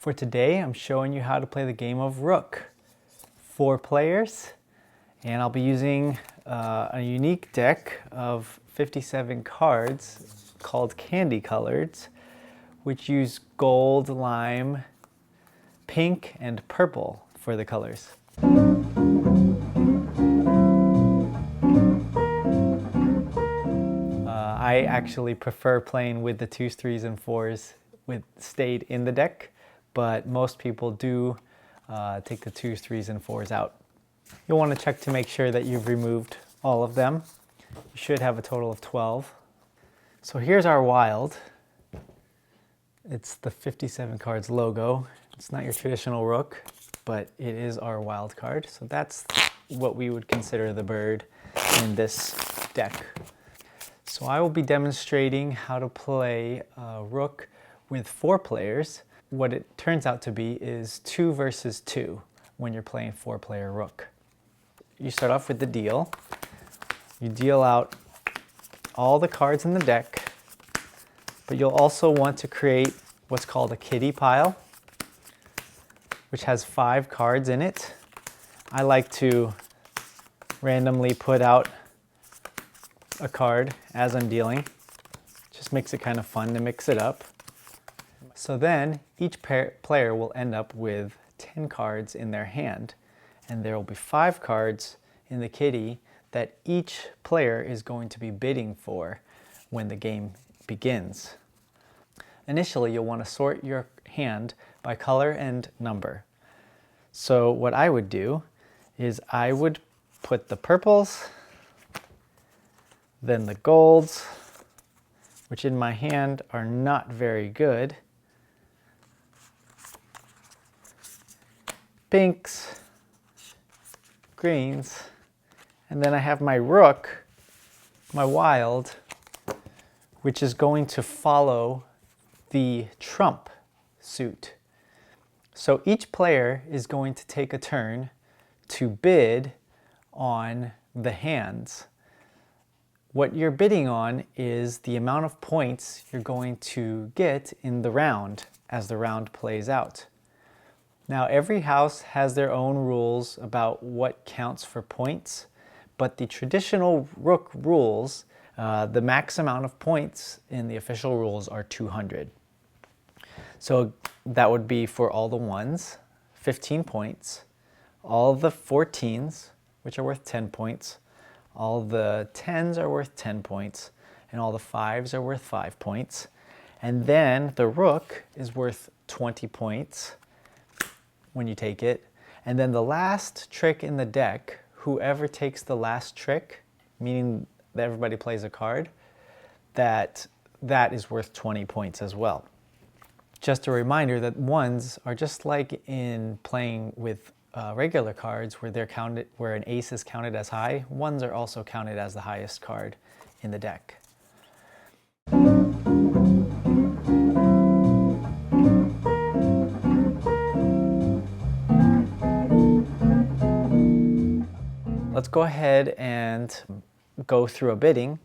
For today, I'm showing you how to play the game of Rook. 4 players, and I'll be using a unique deck of 57 cards called Candy Coloreds, which use gold, lime, pink, and purple for the colors. I actually prefer playing with the 2s, 3s, and 4s stayed in the deck, but most people do take the 2s, 3s, and 4s out. You'll want to check to make sure that you've removed all of them. You should have a total of 12. So here's our wild. It's the 57 cards logo. It's not your traditional Rook, but it is our wild card. So that's what we would consider the bird in this deck. So I will be demonstrating how to play Rook with 4 players. What it turns out to be is 2 versus 2 when you're playing 4-player Rook. You start off with the deal. You deal out all the cards in the deck, but you'll also want to create what's called a kitty pile, which has 5 cards in it. I like to randomly put out a card as I'm dealing. Just makes it kind of fun to mix it up. So then each player will end up with 10 cards in their hand, and there will be 5 cards in the kitty that each player is going to be bidding for when the game begins. Initially, you'll want to sort your hand by color and number. So what I would do is I would put the purples, then the golds, which in my hand are not very good, pinks, greens, and then I have my Rook, my wild, which is going to follow the trump suit. So each player is going to take a turn to bid on the hands. What you're bidding on is the amount of points you're going to get in the round as the round plays out. Now, every house has their own rules about what counts for points, but the traditional Rook rules, the max amount of points in the official rules are 200. So that would be for all the 1s, 15 points, all the 14s, which are worth 10 points, all the 10s are worth 10 points, and all the 5s are worth 5 points. And then the Rook is worth 20 points when you take it. And then the last trick in the deck, whoever takes the last trick, meaning that everybody plays a card, that is worth 20 points as well. Just a reminder that 1s are just like in playing with regular cards where an ace is counted as high. 1s are also counted as the highest card in the deck. Let's go ahead and go through a bidding.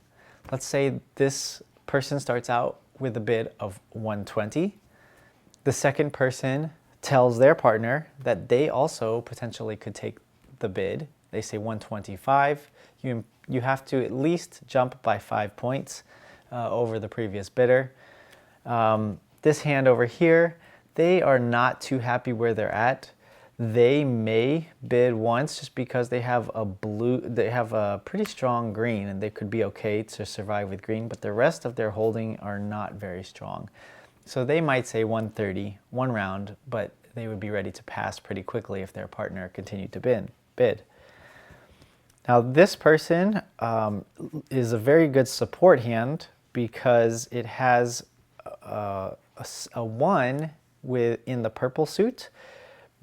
Let's say this person starts out with a bid of 120. The second person tells their partner that they also potentially could take the bid. They say 125. You have to at least jump by 5 points over the previous bidder. This hand over here, they are not too happy where they're at. They may bid once just because they have a pretty strong green, and they could be okay to survive with green, but the rest of their holding are not very strong. So they might say 130, 1 round, but they would be ready to pass pretty quickly if their partner continued to bid. Now this person is a very good support hand because it has a 1 in the purple suit,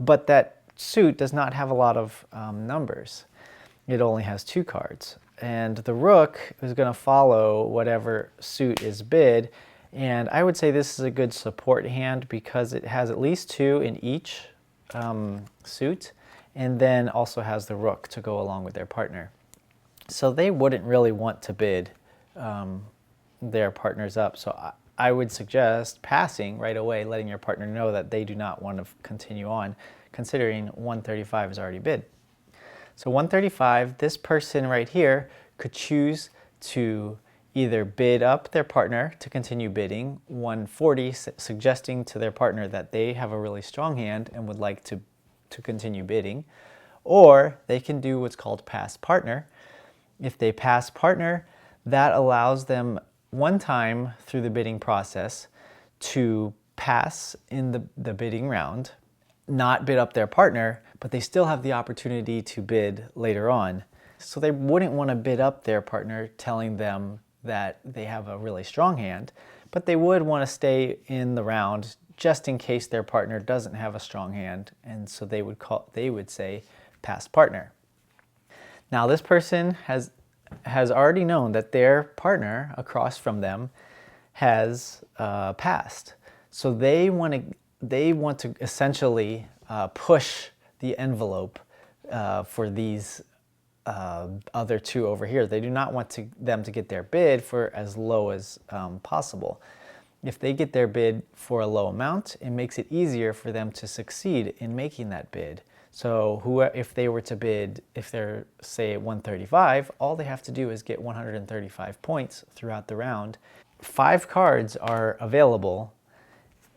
but that suit does not have a lot of numbers. It only has 2 cards. And the Rook is going to follow whatever suit is bid. And I would say this is a good support hand because it has at least 2 in each suit, and then also has the Rook to go along with their partner. So they wouldn't really want to bid their partners up. So I would suggest passing right away, letting your partner know that they do not want to continue on, considering 135 is already bid. So 135, this person right here could choose to either bid up their partner to continue bidding, 140 suggesting to their partner that they have a really strong hand and would like to continue bidding, or they can do what's called pass partner. If they pass partner, that allows them one time through the bidding process to pass in the bidding round, not bid up their partner, but they still have the opportunity to bid later on. So they wouldn't want to bid up their partner telling them that they have a really strong hand, but they would want to stay in the round just in case their partner doesn't have a strong hand, and so they would say pass partner. Now this person has already known that their partner across from them has passed, so they want to essentially push the envelope for these other two over here. They do not want them to get their bid for as low as possible. If they get their bid for a low amount, it makes it easier for them to succeed in making that bid. So if they were to bid, if they're, say, 135, all they have to do is get 135 points throughout the round. 5 cards are available,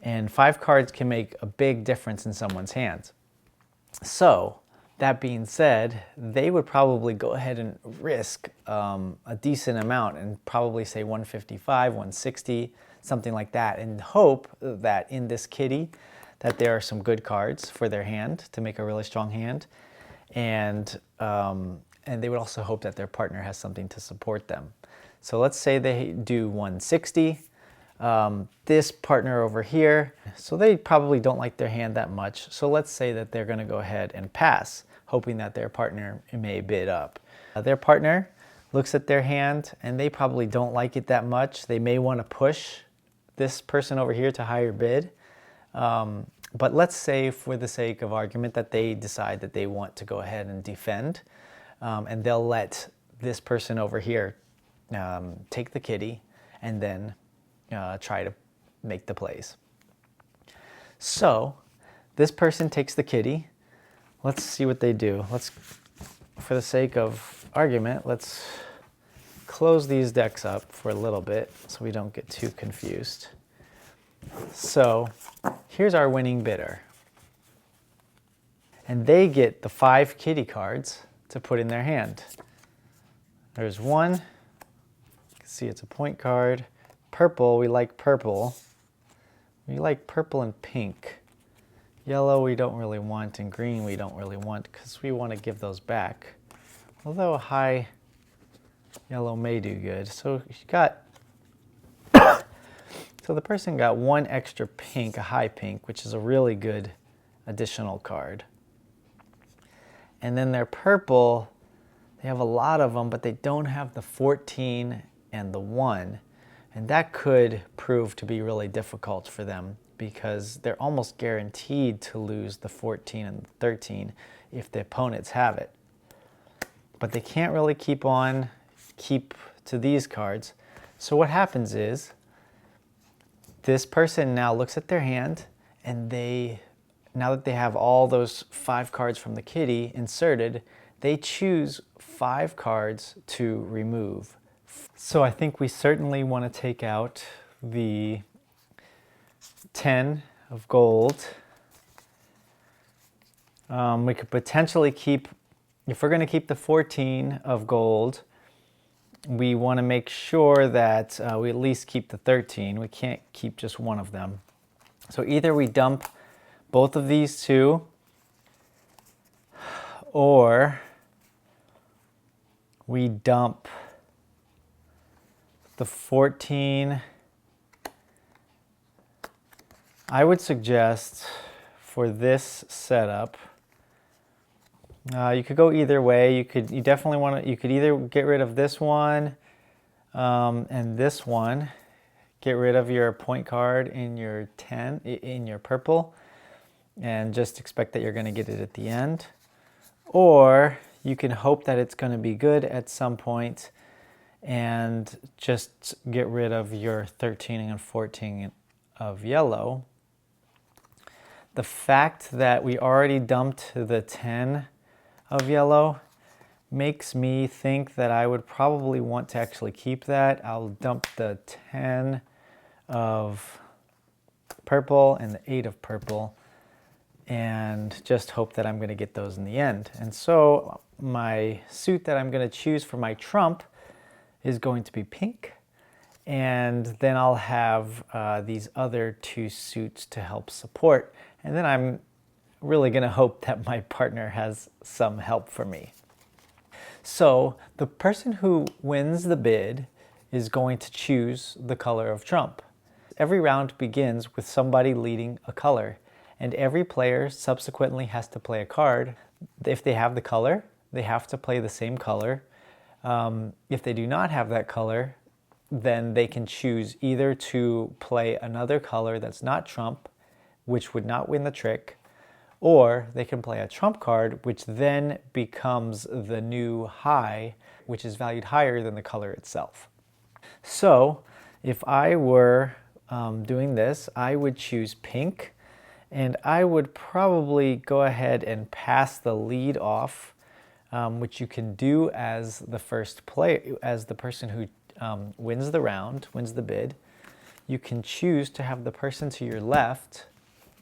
and 5 cards can make a big difference in someone's hands. So, that being said, they would probably go ahead and risk a decent amount and probably say 155, 160, something like that, and hope that in this kitty that there are some good cards for their hand to make a really strong hand, and they would also hope that their partner has something to support them. So let's say they do 160. This partner over here, so they probably don't like their hand that much. So let's say that they're going to go ahead and pass, hoping that their partner may bid up. Their partner looks at their hand and they probably don't like it that much. They may want to push this person over here to higher bid. But let's say, for the sake of argument, that they decide that they want to go ahead and defend, and they'll let this person over here take the kitty and then try to make the plays. So this person takes the kitty. Let's see what they do. For the sake of argument, let's close these decks up for a little bit so we don't get too confused. So here's our winning bidder. And they get the 5 kitty cards to put in their hand. There's one. You can see it's a point card. Purple, we like purple. We like purple and pink. Yellow we don't really want, and green we don't really want because we want to give those back. Although a high yellow may do good. So you got so the person got 1 extra pink, a high pink, which is a really good additional card. And then their purple, they have a lot of them, but they don't have the 14 and the 1. And that could prove to be really difficult for them because they're almost guaranteed to lose the 14 and the 13 if the opponents have it. But they can't really keep to these cards. So what happens is, this person now looks at their hand, and now that they have all those 5 cards from the kitty inserted, they choose 5 cards to remove. So I think we certainly want to take out the 10 of gold. We could potentially keep, if we're going to keep the 14 of gold, we want to make sure that we at least keep the 13. We can't keep just one of them. So either we dump both of these two, or we dump the 14. I would suggest for this setup, you could go either way. You could either get rid of this one and this one, get rid of your point card in your 10 in your purple, and just expect that you're going to get it at the end, or you can hope that it's going to be good at some point and just get rid of your 13 and 14 of yellow. The fact that we already dumped the 10 of yellow makes me think that I would probably want to actually keep that. I'll dump the 10 of purple and the 8 of purple and just hope that I'm going to get those in the end. And so my suit that I'm going to choose for my trump is going to be pink. And then I'll have these other 2 suits to help support. And then I'm really going to hope that my partner has some help for me. So the person who wins the bid is going to choose the color of trump. Every round begins with somebody leading a color, and every player subsequently has to play a card. If they have the color, they have to play the same color. If they do not have that color, then they can choose either to play another color that's not trump, which would not win the trick, or they can play a trump card, which then becomes the new high, which is valued higher than the color itself. So if I were doing this, I would choose pink, and I would probably go ahead and pass the lead off, which you can do as the first player, as the person who wins the round, wins the bid. You can choose to have the person to your left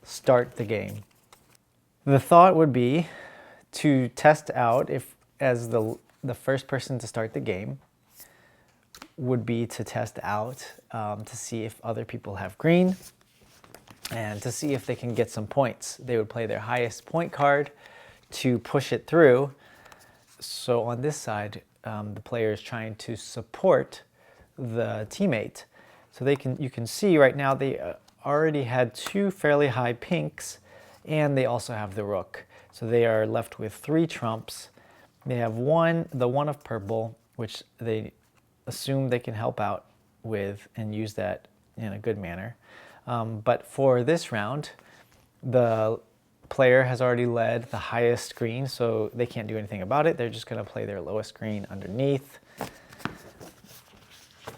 start the game. The thought would be to test out, if as the first person to start the game, would be to test out to see if other people have green and to see if they can get some points. They would play their highest point card to push it through. So on this side, the player is trying to support the teammate. So you can see right now they already had 2 fairly high pinks, and they also have the rook. So they are left with 3 trumps. They have the one of purple, which they assume they can help out with and use that in a good manner. But for this round, the player has already led the highest green, so they can't do anything about it. They're just going to play their lowest green underneath.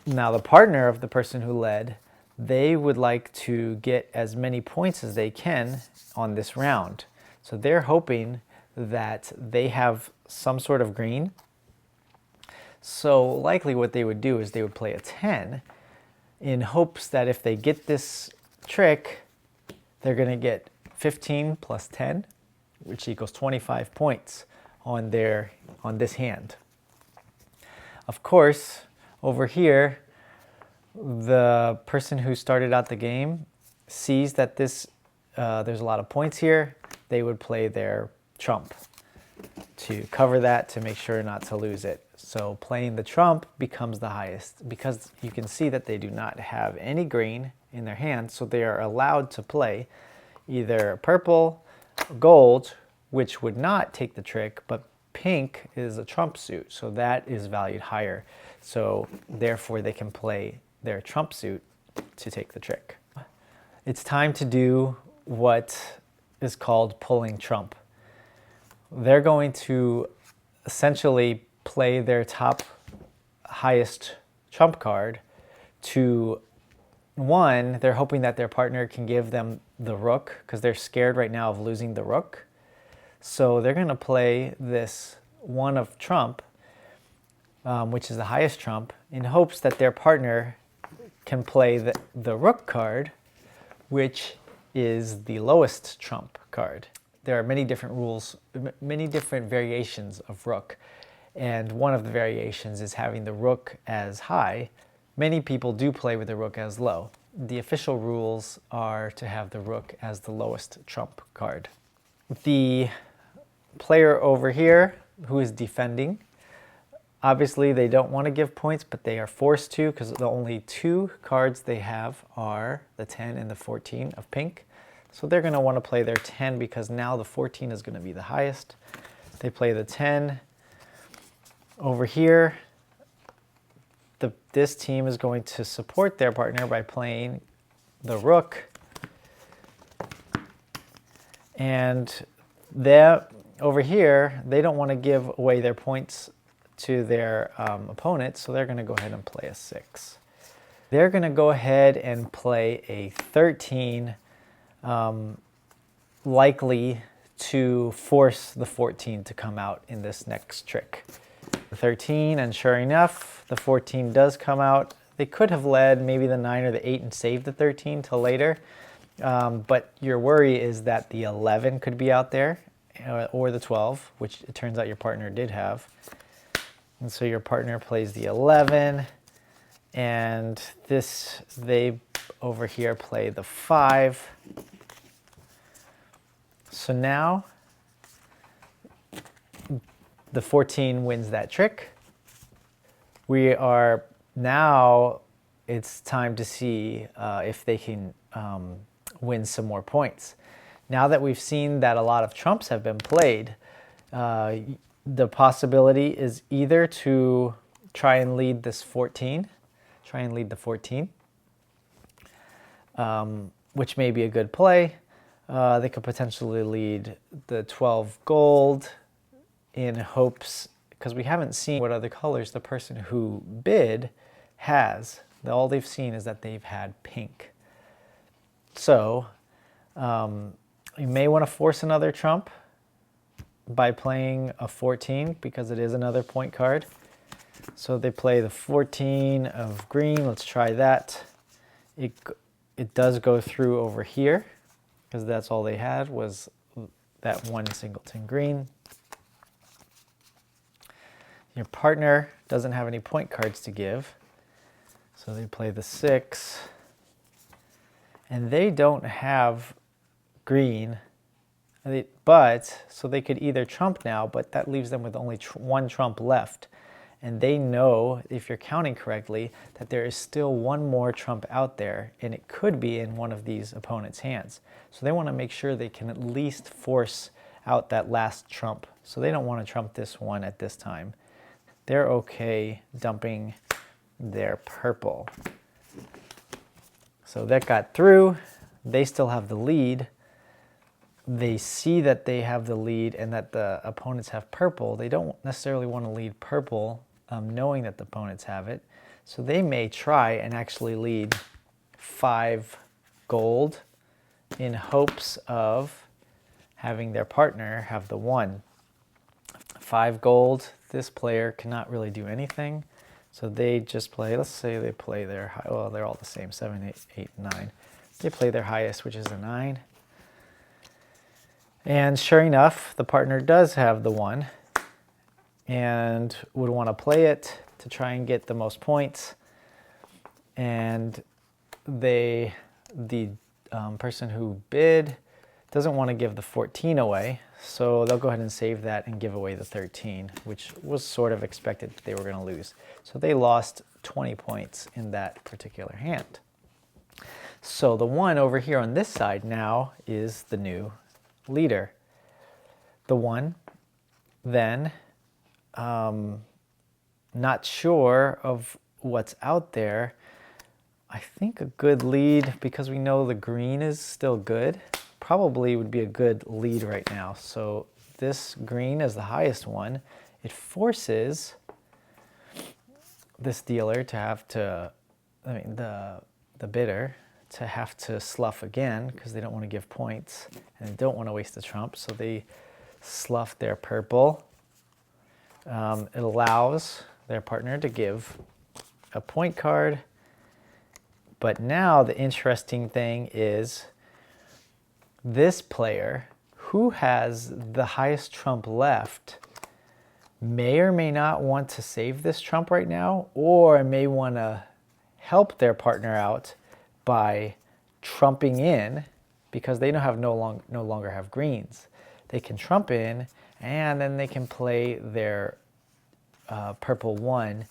Now the partner of the person who led, they would like to get as many points as they can on this round. So they're hoping that they have some sort of green. So likely what they would do is they would play a 10 in hopes that if they get this trick, they're going to get 15 plus 10, which equals 25 points on this hand. Of course, over here, the person who started out the game sees that there's a lot of points here. They would play their trump to cover that, to make sure not to lose it. So playing the trump becomes the highest because you can see that they do not have any green in their hand, so they are allowed to play either purple, gold, which would not take the trick, but pink is a trump suit, so that is valued higher. So therefore they can play their trump suit to take the trick. It's time to do what is called pulling trump. They're going to essentially play their top highest trump card to one, they're hoping that their partner can give them the rook because they're scared right now of losing the rook. So they're going to play this one of trump, which is the highest trump, in hopes that their partner can play the rook card, which is the lowest trump card. There are many different rules, many different variations of rook. And one of the variations is having the rook as high. Many people do play with the rook as low. The official rules are to have the rook as the lowest trump card. The player over here who is defending, obviously they don't want to give points, but they are forced to because the only 2 cards they have are the 10 and the 14 of pink. So they're going to want to play their 10 because now the 14 is going to be the highest. They play the 10. Over here, this team is going to support their partner by playing the rook. And over here, they don't want to give away their points to their opponent, so they're going to go ahead and play a 6. They're going to go ahead and play a 13, likely to force the 14 to come out in this next trick. The 13, and sure enough, the 14 does come out. They could have led maybe the 9 or the 8 and saved the 13 till later, but your worry is that the 11 could be out there, or the 12, which it turns out your partner did have. And so your partner plays the 11, and they over here play the 5. So now the 14 wins that trick. Now it's time to see if they can win some more points. Now that we've seen that a lot of trumps have been played, the possibility is either to try and lead this 14, which may be a good play. They could potentially lead the 12 gold in hopes, because we haven't seen what other colors the person who bid has. All they've seen is that they've had pink. So you may want to force another trump by playing a 14, because it is another point card. So they play the 14 of green. Let's try that. It does go through over here, because that's all they had was that one singleton green. Your partner doesn't have any point cards to give, so they play the 6. And they don't have green, so they could either trump now, but that leaves them with only one trump left. And they know, if you're counting correctly, that there is still one more trump out there, and it could be in one of these opponents' hands. So they want to make sure they can at least force out that last trump. So they don't want to trump this one at this time. They're okay dumping their purple. So that got through. They still have the lead. They see that they have the lead and that the opponents have purple. They don't necessarily want to lead purple, knowing that the opponents have it. So they may try and actually lead 5 gold in hopes of having their partner have the 1. 5 gold, this player cannot really do anything. So they just play, let's say they play their high, well, they're all the same, 7, 8, 8, 9. They play their highest, which is a 9. And sure enough, the partner does have the 1 and would want to play it to try and get the most points. And the person who bid doesn't want to give the 14 away, so they'll go ahead and save that and give away the 13, which was sort of expected that they were going to lose. So they lost 20 points in that particular hand. So the 1 over here on this side now is the new leader. The 1 then, not sure of what's out there. I think a good lead, because we know the green is still good, probably would be a good lead right now. So this green is the highest one. It forces this dealer to have to, the bidder, to have to slough again, because they don't want to give points and they don't want to waste the trump. So they slough their purple. It allows their partner to give a point card. But now the interesting thing is this player, who has the highest trump left, may or may not want to save this trump right now, or may want to help their partner out by trumping in, because they no longer have greens. They can trump in, and then they can play their purple 1,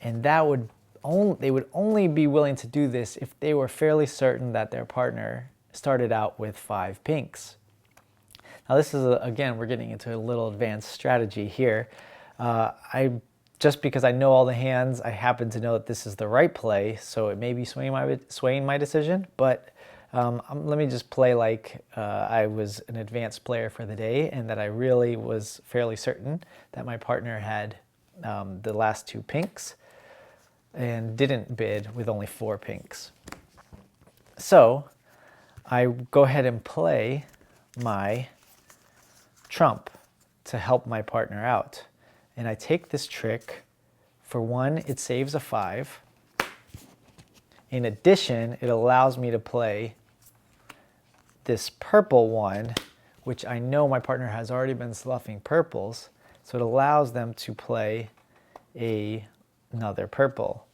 and that would they would only be willing to do this if they were fairly certain that their partner started out with 5 pinks. Now this is, again, we're getting into a little advanced strategy here. Just because I know all the hands, I happen to know that this is the right play, so it may be swaying my decision, but let me just play like I was an advanced player for the day, and that I really was fairly certain that my partner had the last 2 pinks and didn't bid with only 4 pinks. So I go ahead and play my trump to help my partner out. And I take this trick. For 1, it saves a 5. In addition, it allows me to play this purple one, which I know my partner has already been sluffing purples. So it allows them to play another purple.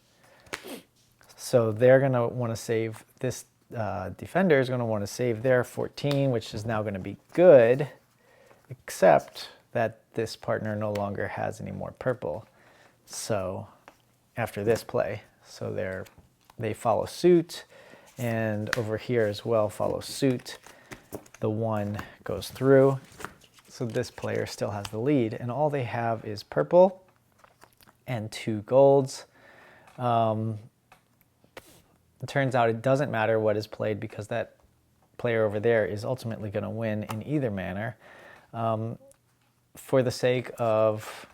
So they're going to want to save this. Defender is going to want to save their 14, which is now going to be good, except that this partner no longer has any more purple. So after this play, so they follow suit, and over here as well follow suit. The 1 goes through, so this player still has the lead, and all they have is purple and 2 golds. It turns out it doesn't matter what is played because that player over there is ultimately going to win in either manner. For the sake of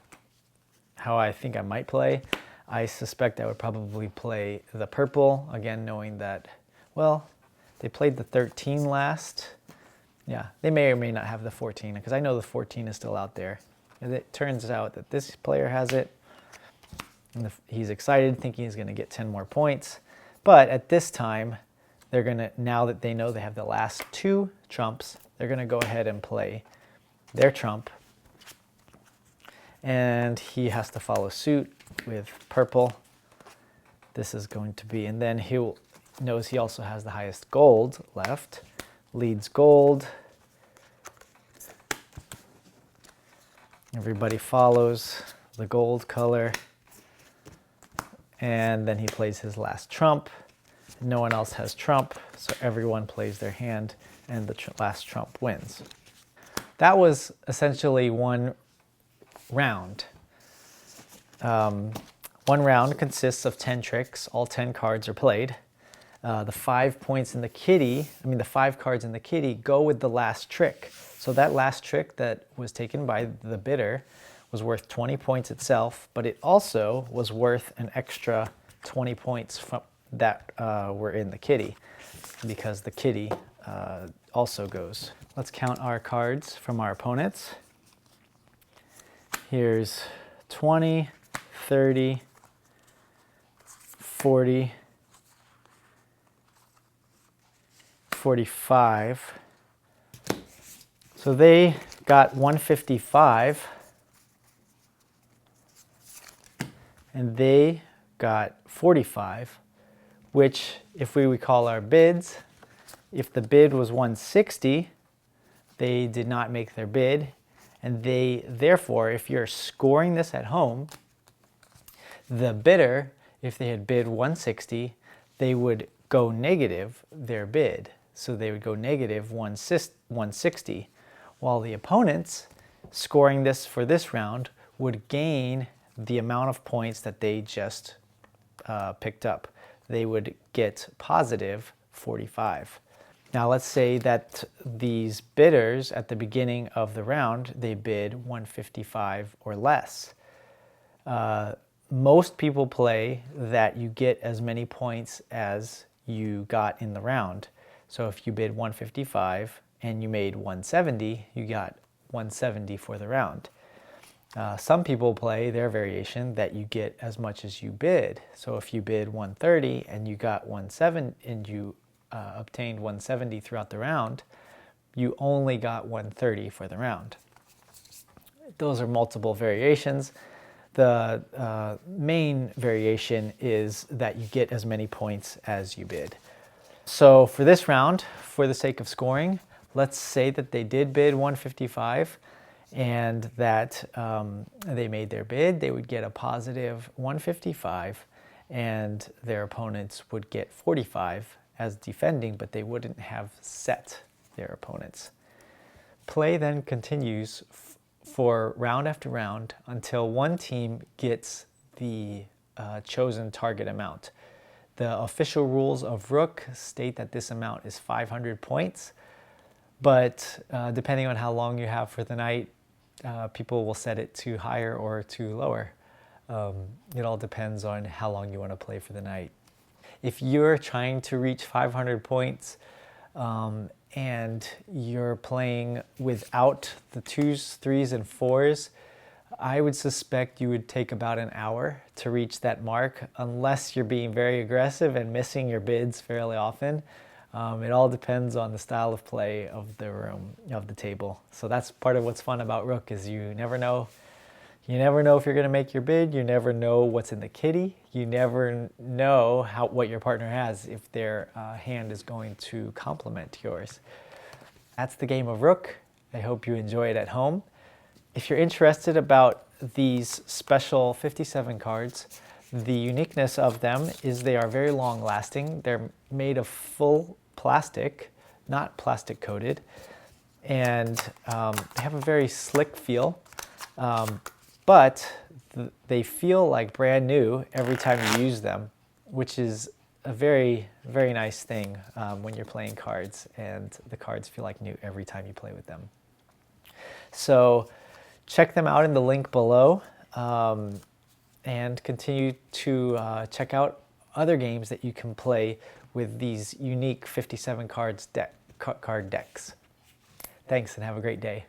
how I think I might play, I suspect I would probably play the purple, again knowing that, well, they played the 13 last. Yeah, they may or may not have the 14, because I know the 14 is still out there. And it turns out that this player has it, and he's excited, thinking he's going to get 10 more points. But at this time, they're going to, now that they know they have the last 2 trumps, they're going to go ahead and play their trump. And he has to follow suit with purple. This is going to be, and then he knows he also has the highest gold left. Leads gold. Everybody follows the gold color. And then he plays his last trump. No one else has trump, so everyone plays their hand, and the last trump wins. That was essentially one round. One round consists of 10 tricks. All 10 cards are played. The 5 points in the kitty, the 5 cards in the kitty go with the last trick. So that last trick that was taken by the bidder was worth 20 points itself, but it also was worth an extra 20 points from that were in the kitty, because the kitty also goes. Let's count our cards from our opponents. Here's 20, 30, 40, 45. So they got 155. And they got 45, which, if we recall our bids, if the bid was 160, they did not make their bid. And they, therefore, if you're scoring this at home, the bidder, if they had bid 160, they would go negative their bid. So they would go negative 160, while the opponents, scoring this for this round, would gain the amount of points that they just picked up. They would get positive 45. Now let's say that these bidders at the beginning of the round, they bid 155 or less. Most people play that you get as many points as you got in the round. So if you bid 155 and you made 170, you got 170 for the round. Some people play their variation that you get as much as you bid. So if you bid 130 and you got 170 and you obtained 170 throughout the round, you only got 130 for the round. Those are multiple variations. The main variation is that you get as many points as you bid. So for this round, for the sake of scoring, let's say that they did bid 155 and that they made their bid. They would get a positive 155 and their opponents would get 45 as defending, but they wouldn't have set their opponents. Play then continues for round after round until one team gets the chosen target amount. The official rules of Rook state that this amount is 500 points, but depending on how long you have for the night, people will set it to higher or to lower. It all depends on how long you want to play for the night. If you're trying to reach 500 points and you're playing without the 2s, 3s, and 4s, I would suspect you would take about an hour to reach that mark, unless you're being very aggressive and missing your bids fairly often. It all depends on the style of play of the room, of the table. So that's part of what's fun about Rook, is you never know. You never know if you're going to make your bid. You never know what's in the kitty. You never know what your partner has, if their hand is going to complement yours. That's the game of Rook. I hope you enjoy it at home. If you're interested about these special 57 cards, the uniqueness of them is they are very long lasting. They're made of full plastic, not plastic coated, and they have a very slick feel. But they feel like brand new every time you use them, which is a very, very nice thing when you're playing cards, and the cards feel like new every time you play with them. So check them out in the link below, and continue to check out other games that you can play with these unique 57 card decks. Thanks, and have a great day.